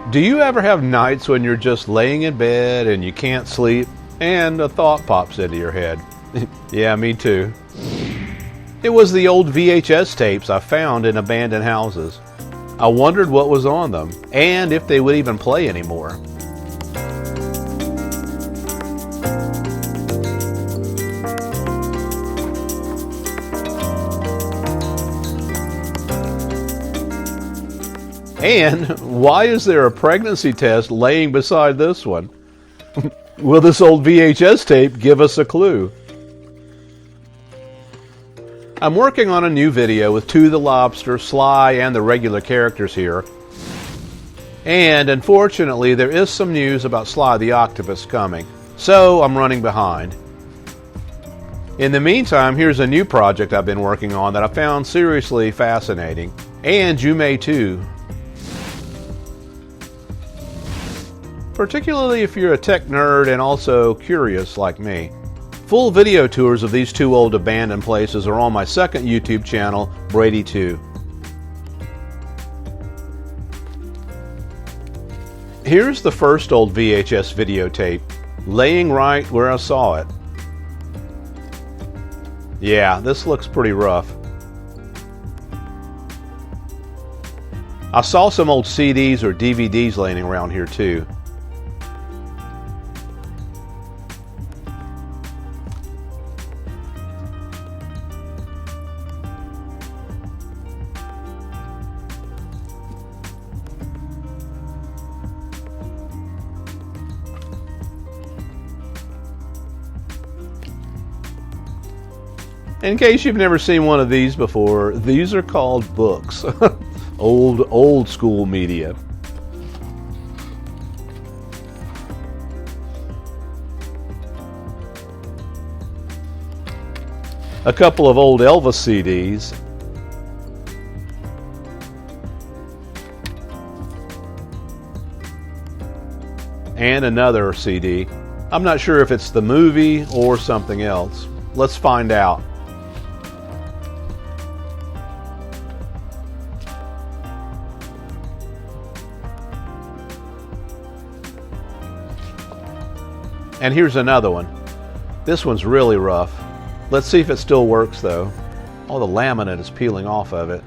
Do you ever have nights when you're just laying in bed and you can't sleep and a thought pops into your head? Yeah, me too. It was the old VHS tapes I found in abandoned houses. I wondered what was on them and if they would even play anymore. And why is there a pregnancy test laying beside this one? Will this old VHS tape give us a clue? I'm working on a new video with Two the Lobster, Sly, and the regular characters here. And unfortunately, there is some news about Sly the Octopus coming, so I'm running behind. In the meantime, here's a new project I've been working on that I found seriously fascinating. And you may too. Particularly if you're a tech nerd and also curious like me. Full video tours of these two old abandoned places are on my second YouTube channel, Brady2. Here's the first old VHS videotape, laying right where I saw it. Yeah, this looks pretty rough. I saw some old CDs or DVDs laying around here too. In case you've never seen one of these before, these are called books. old school media. A couple of old Elvis CDs. And another CD. I'm not sure if it's the movie or something else. Let's find out. And here's another one. This one's really rough. Let's see if it still works though. All the laminate is peeling off of it.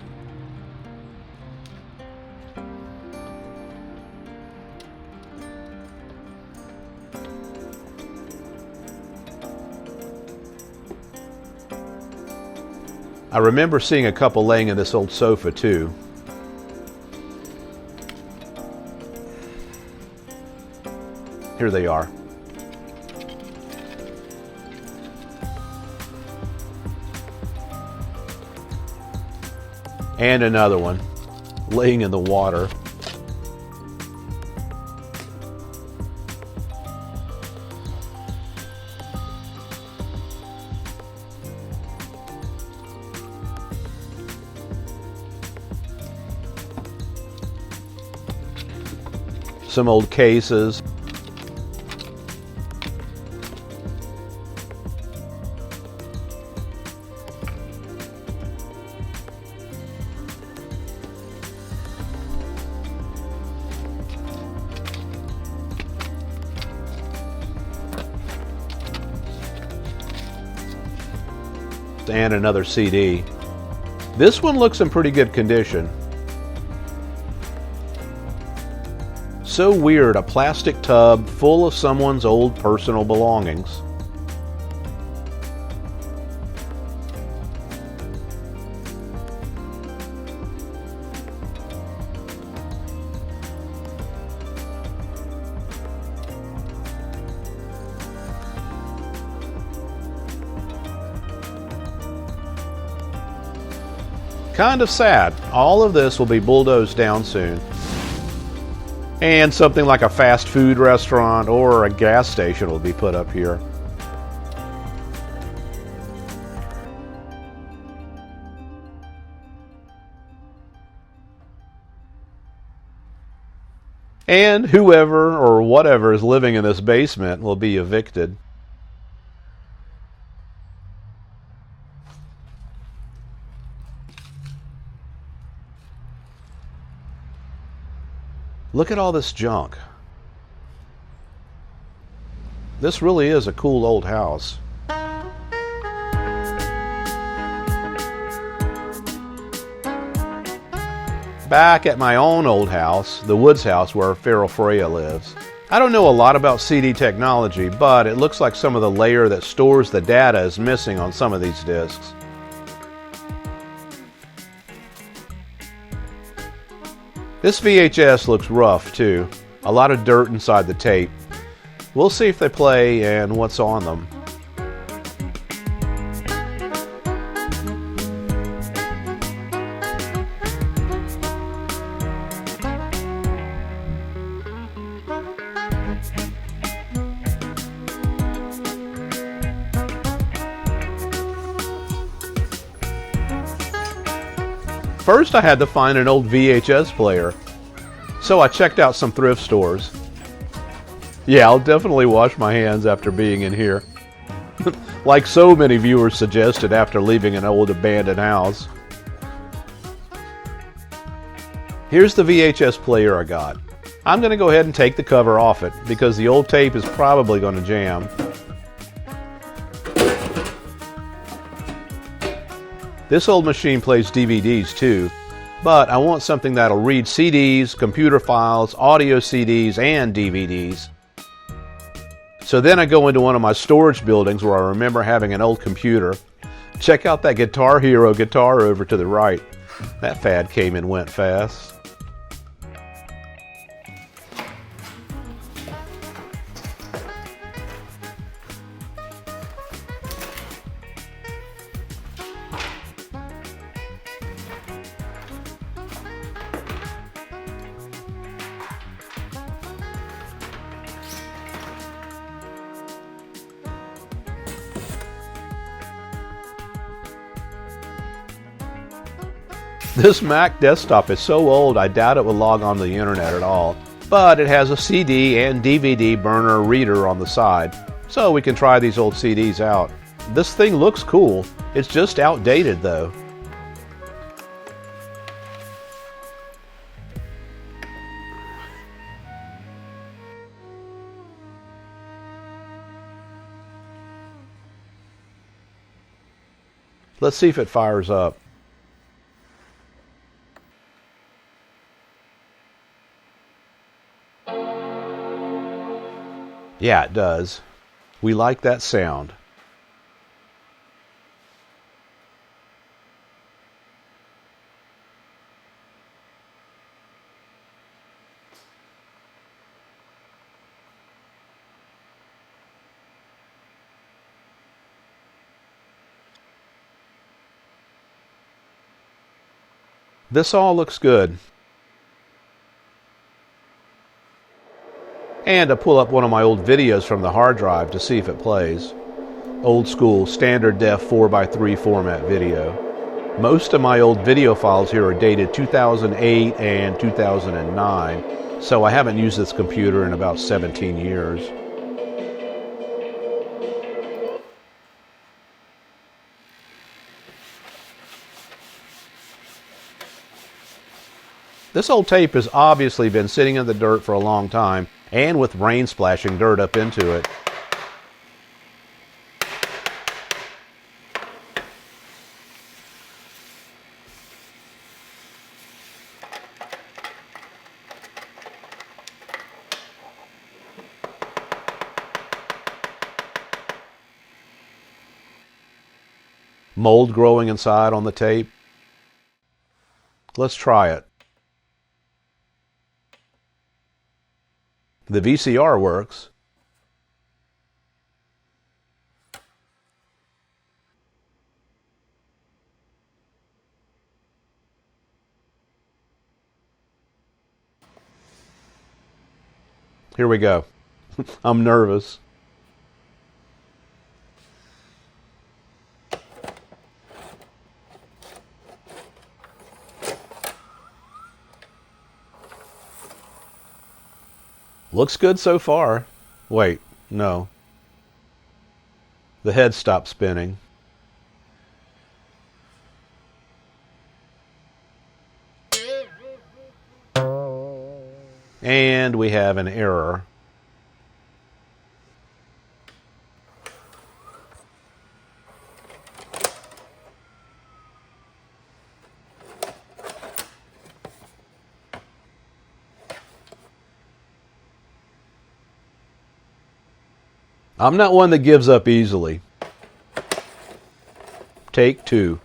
I remember seeing a couple laying in this old sofa too. Here they are. And another one, laying in the water. Some old cases. And another CD. This one looks in pretty good condition. So weird, a plastic tub full of someone's old personal belongings. Kind of sad. All of this will be bulldozed down soon. And something like a fast food restaurant or a gas station will be put up here. And whoever or whatever is living in this basement will be evicted. Look at all this junk. This really is a cool old house. Back at my own old house, the Woods house where Feral Freya lives. I don't know a lot about CD technology, but it looks like some of the layer that stores the data is missing on some of these discs. This VHS looks rough too. A lot of dirt inside the tape. We'll see if they play and what's on them. First, I had to find an old VHS player, so I checked out some thrift stores. Yeah, I'll definitely wash my hands after being in here, like so many viewers suggested after leaving an old abandoned house. Here's the VHS player I got. I'm going to go ahead and take the cover off it because the old tape is probably going to jam. This old machine plays DVDs too, but I want something that'll read CDs, computer files, audio CDs, and DVDs. So then I go into one of my storage buildings where I remember having an old computer. Check out that Guitar Hero guitar over to the right. That fad came and went fast. This Mac desktop is so old I doubt it will log on to the internet at all, but it has a CD and DVD burner reader on the side, so we can try these old CDs out. This thing looks cool, it's just outdated though. Let's see if it fires up. Yeah, it does. We like that sound. This all looks good. And I pull up one of my old videos from the hard drive to see if it plays. Old school standard def 4x3 format video. Most of my old video files here are dated 2008 and 2009, so I haven't used this computer in about 17 years. This old tape has obviously been sitting in the dirt for a long time, and with rain splashing dirt up into it. Mold growing inside on the tape. Let's try it. The VCR works. Here we go. I'm nervous. Looks good so far. Wait, no. The head stopped spinning. And we have an error. I'm not one that gives up easily. Take two.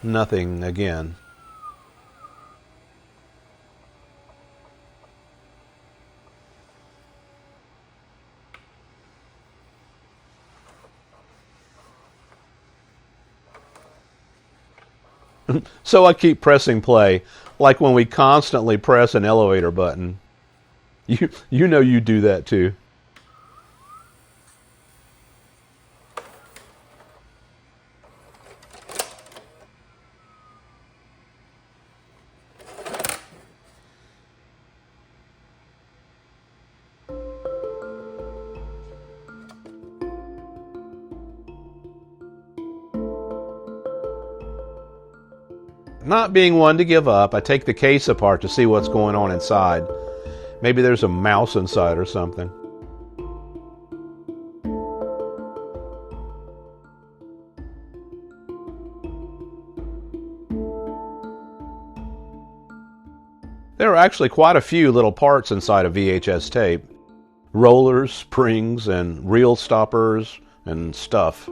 Nothing again. So I keep pressing play, like when we constantly press an elevator button. You know you do that too. Not being one to give up, I take the case apart to see what's going on inside. Maybe there's a mouse inside or something. There are actually quite a few little parts inside a VHS tape. Rollers, springs, and reel stoppers, and stuff.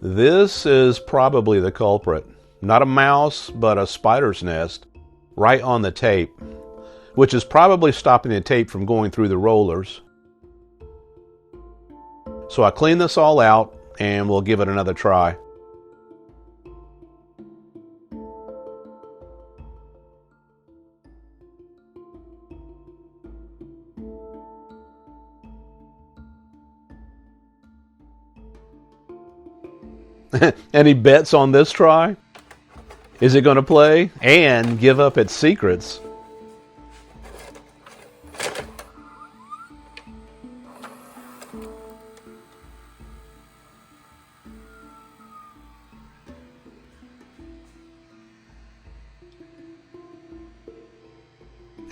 This is probably the culprit. Not a mouse, but a spider's nest right on the tape, which is probably stopping the tape from going through the rollers. So I clean this all out and we'll give it another try. Any bets on this try? Is it going to play and give up its secrets?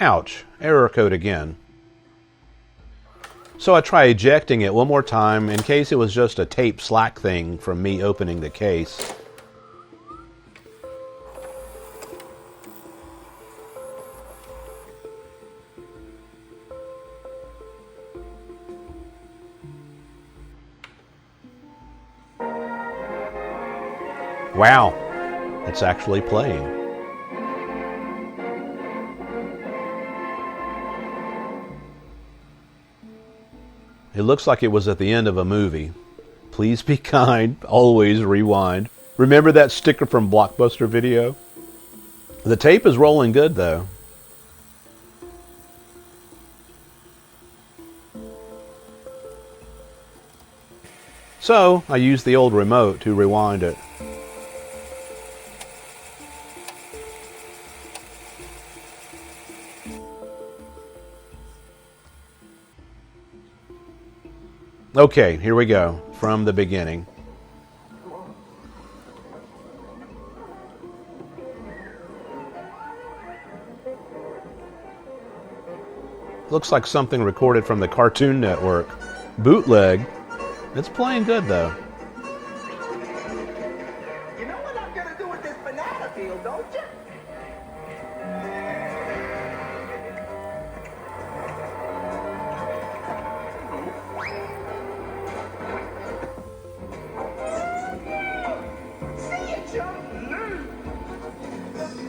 Ouch, error code again. So I try ejecting it one more time in case it was just a tape slack thing from me opening the case. Wow, it's actually playing. It looks like it was at the end of a movie. Please be kind, always rewind. Remember that sticker from Blockbuster Video? The tape is rolling good though. So I used the old remote to rewind it. Okay, here we go, from the beginning. Looks like something recorded from the Cartoon Network. Bootleg. It's playing good, though. You know what I'm gonna do with this banana peel, don't you?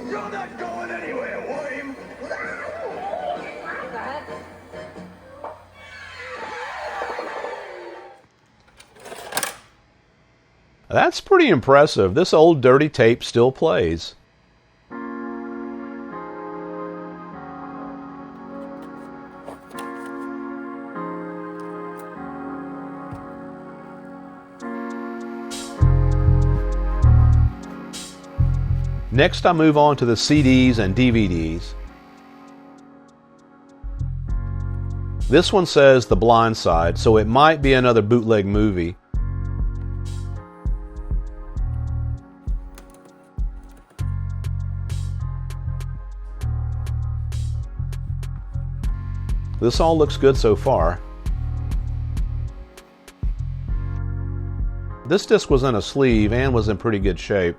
You're not going anywhere, worm! That's pretty impressive. This old dirty tape still plays. Next, I move on to the CDs and DVDs. This one says The Blind Side, so it might be another bootleg movie. This all looks good so far. This disc was in a sleeve and was in pretty good shape.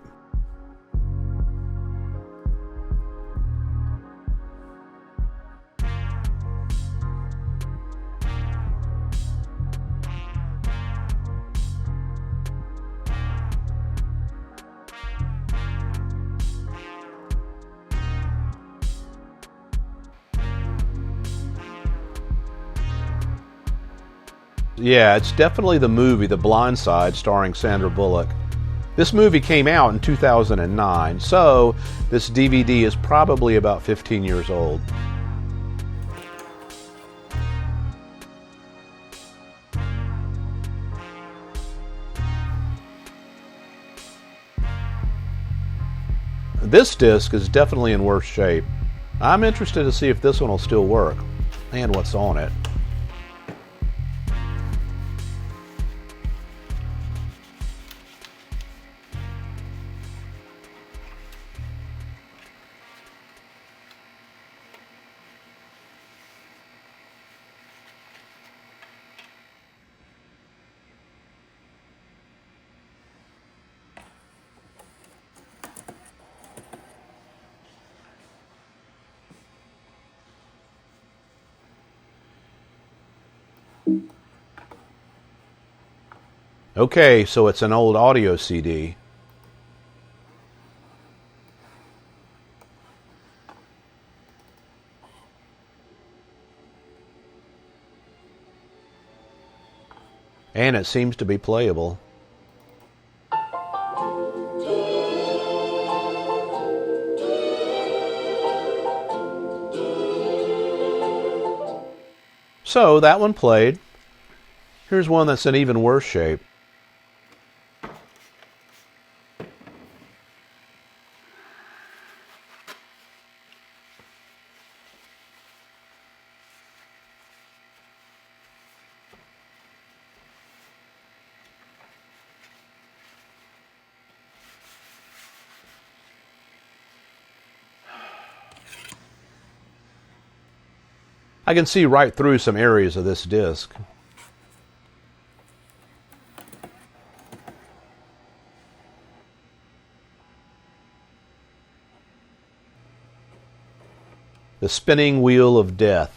Yeah, it's definitely the movie The Blind Side starring Sandra Bullock. This movie came out in 2009, so this DVD is probably about 15 years old. This disc is definitely in worse shape. I'm interested to see if this one will still work and what's on it. Okay, so it's an old audio CD. And it seems to be playable. So that one played. Here's one that's in even worse shape. I can see right through some areas of this disc. The Spinning Wheel of Death.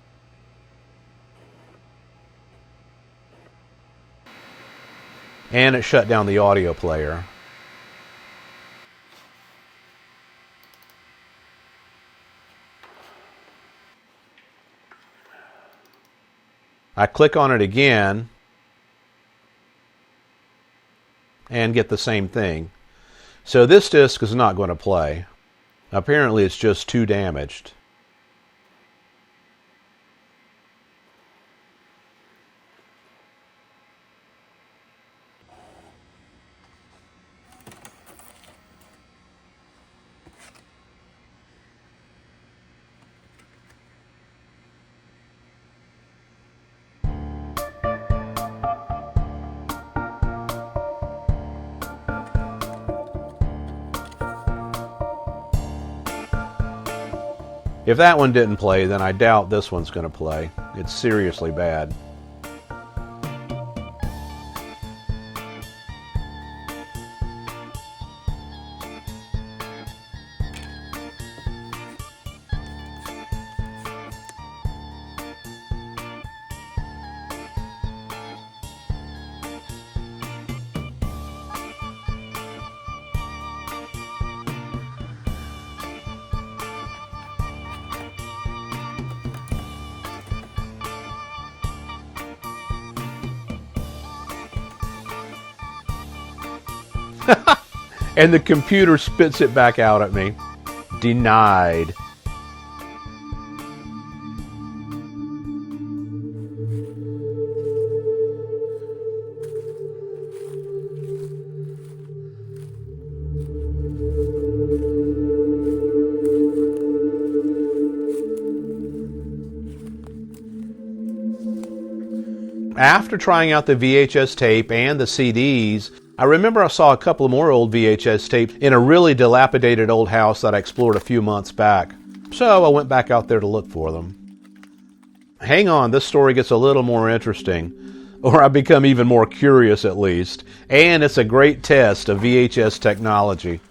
And it shut down the audio player. I click on it again and get the same thing. So this disc is not going to play. Apparently it's just too damaged. If that one didn't play, then I doubt this one's going to play. It's seriously bad. And the computer spits it back out at me. Denied. After trying out the VHS tape and the CDs, I remember I saw a couple more old VHS tapes in a really dilapidated old house that I explored a few months back. So I went back out there to look for them. Hang on, this story gets a little more interesting. Or I become even more curious at least. And it's a great test of VHS technology.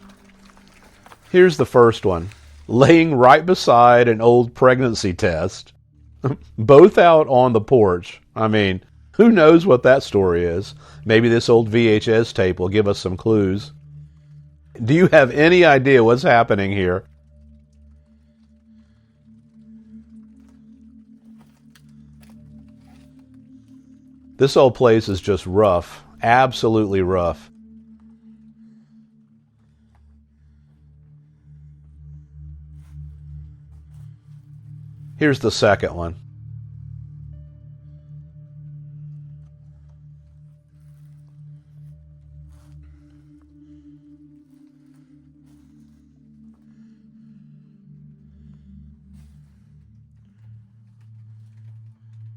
Here's the first one. Laying right beside an old pregnancy test. Both out on the porch. I mean, who knows what that story is? Maybe this old VHS tape will give us some clues. Do you have any idea what's happening here? This old place is just rough. Absolutely rough. Here's the second one.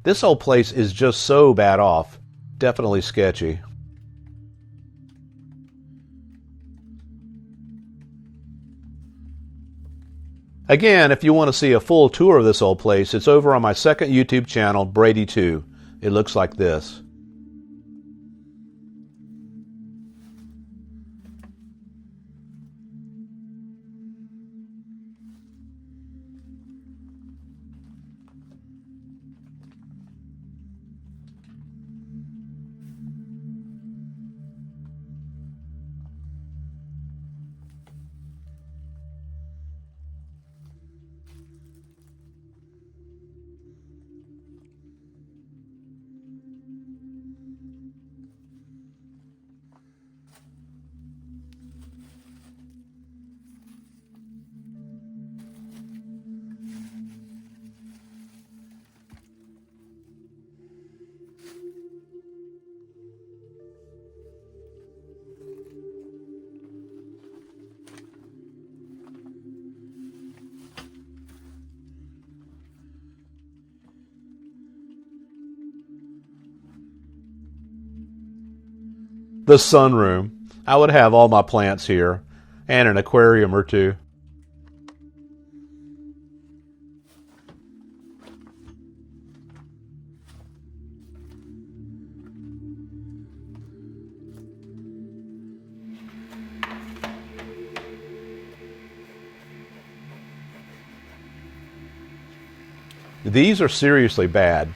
This whole place is just so bad off. Definitely sketchy. Again, if you want to see a full tour of this old place, it's over on my second YouTube channel, Brady2. It looks like this. The sunroom. I would have all my plants here, and an aquarium or two. These are seriously bad.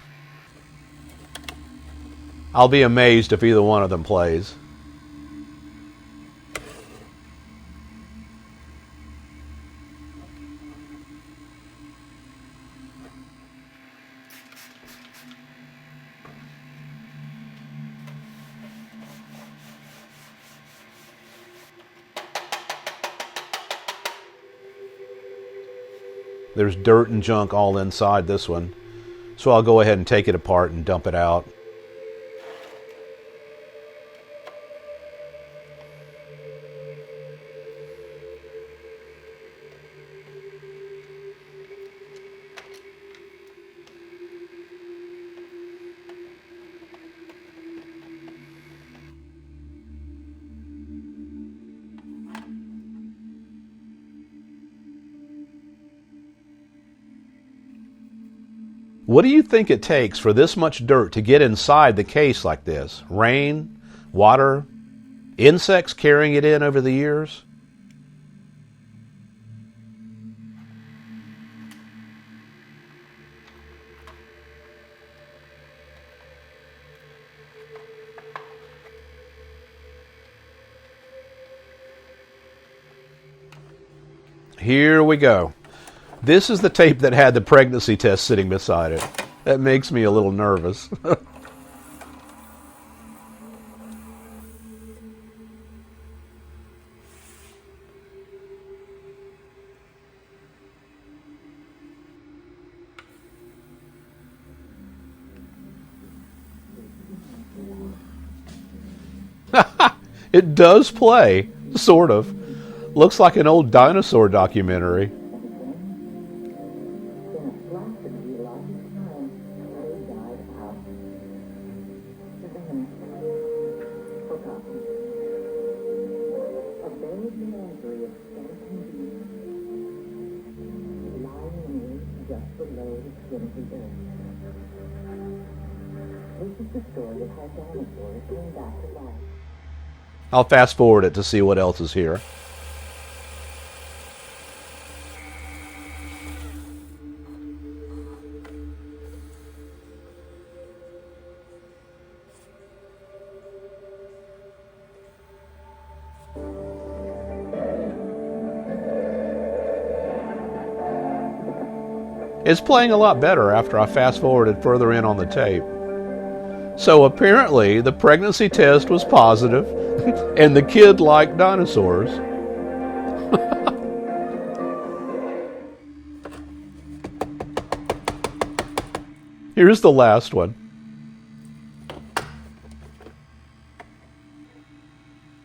I'll be amazed if either one of them plays. There's dirt and junk all inside this one, so I'll go ahead and take it apart and dump it out. What do you think it takes for this much dirt to get inside the case like this? Rain? Water? Insects carrying it in over the years? Here we go. This is the tape that had the pregnancy test sitting beside it. That makes me a little nervous. It does play, sort of. Looks like an old dinosaur documentary. the forgotten. A vague menagerie of skeleton beasts lying in just below the skin of the earth. This is the story of how dinosaurs came back to life. I'll fast forward it to see what else is here. It's playing a lot better after I fast forwarded further in on the tape. So apparently the pregnancy test was positive and the kid liked dinosaurs. Here's the last one.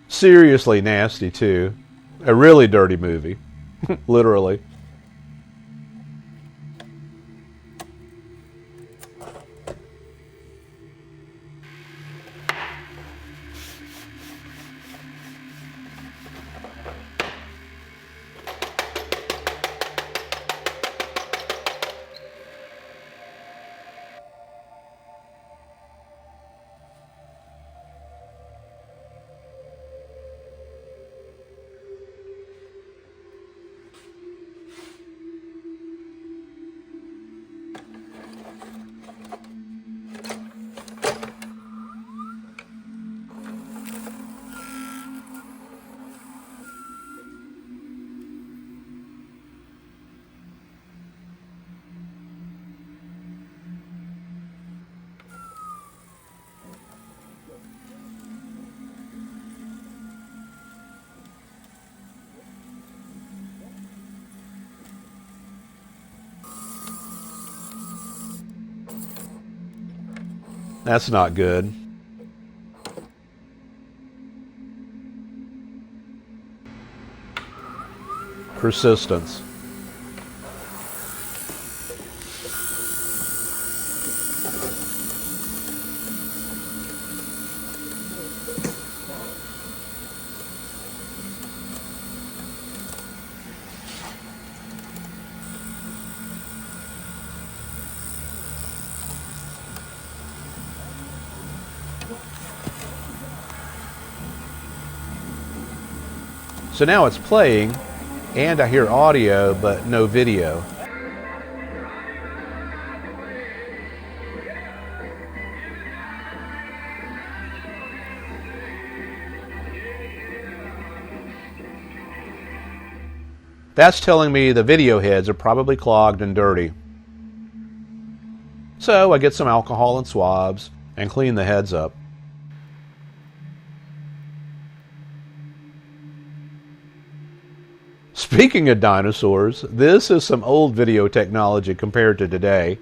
Seriously nasty too. A really dirty movie. Literally. That's not good. Persistence. So now it's playing, and I hear audio, but no video. That's telling me the video heads are probably clogged and dirty. So I get some alcohol and swabs and clean the heads up. Speaking of dinosaurs, this is some old video technology compared to today.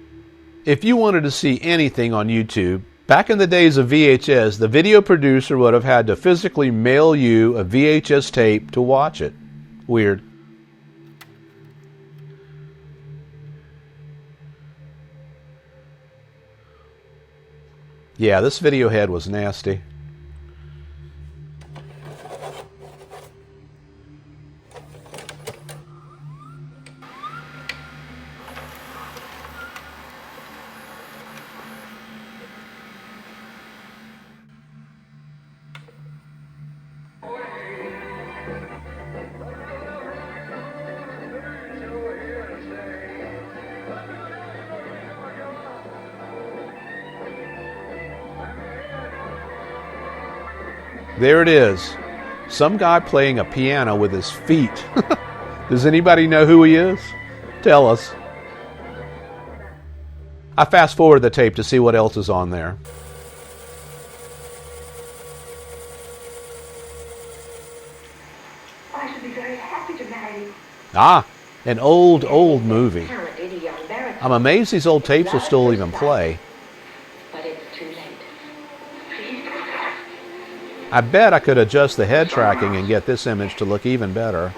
If you wanted to see anything on YouTube, back in the days of VHS, the video producer would have had to physically mail you a VHS tape to watch it. Weird. Yeah, this video head was nasty. There it is. Some guy playing a piano with his feet. Does anybody know who he is? Tell us. I fast forward the tape to see what else is on there. I should be very happy to marry you. Ah, an old movie. I'm amazed these old tapes will still even play. But it's too late. I bet I could adjust the head tracking and get this image to look even better.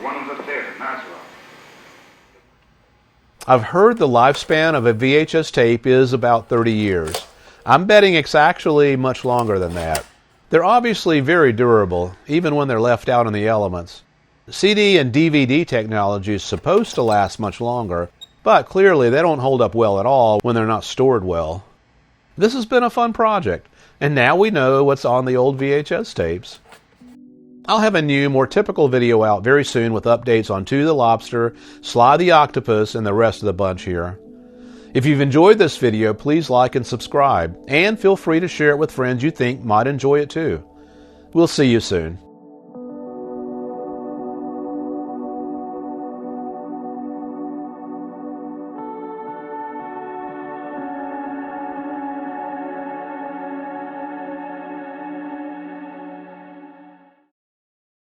I've heard the lifespan of a VHS tape is about 30 years. I'm betting it's actually much longer than that. They're obviously very durable, even when they're left out in the elements. CD and DVD technology is supposed to last much longer, but clearly they don't hold up well at all when they're not stored well. This has been a fun project, and now we know what's on the old VHS tapes. I'll have a new, more typical video out very soon with updates on 2 the Lobster, Sly the Octopus, and the rest of the bunch here. If you've enjoyed this video, please like and subscribe, and feel free to share it with friends you think might enjoy it too. We'll see you soon.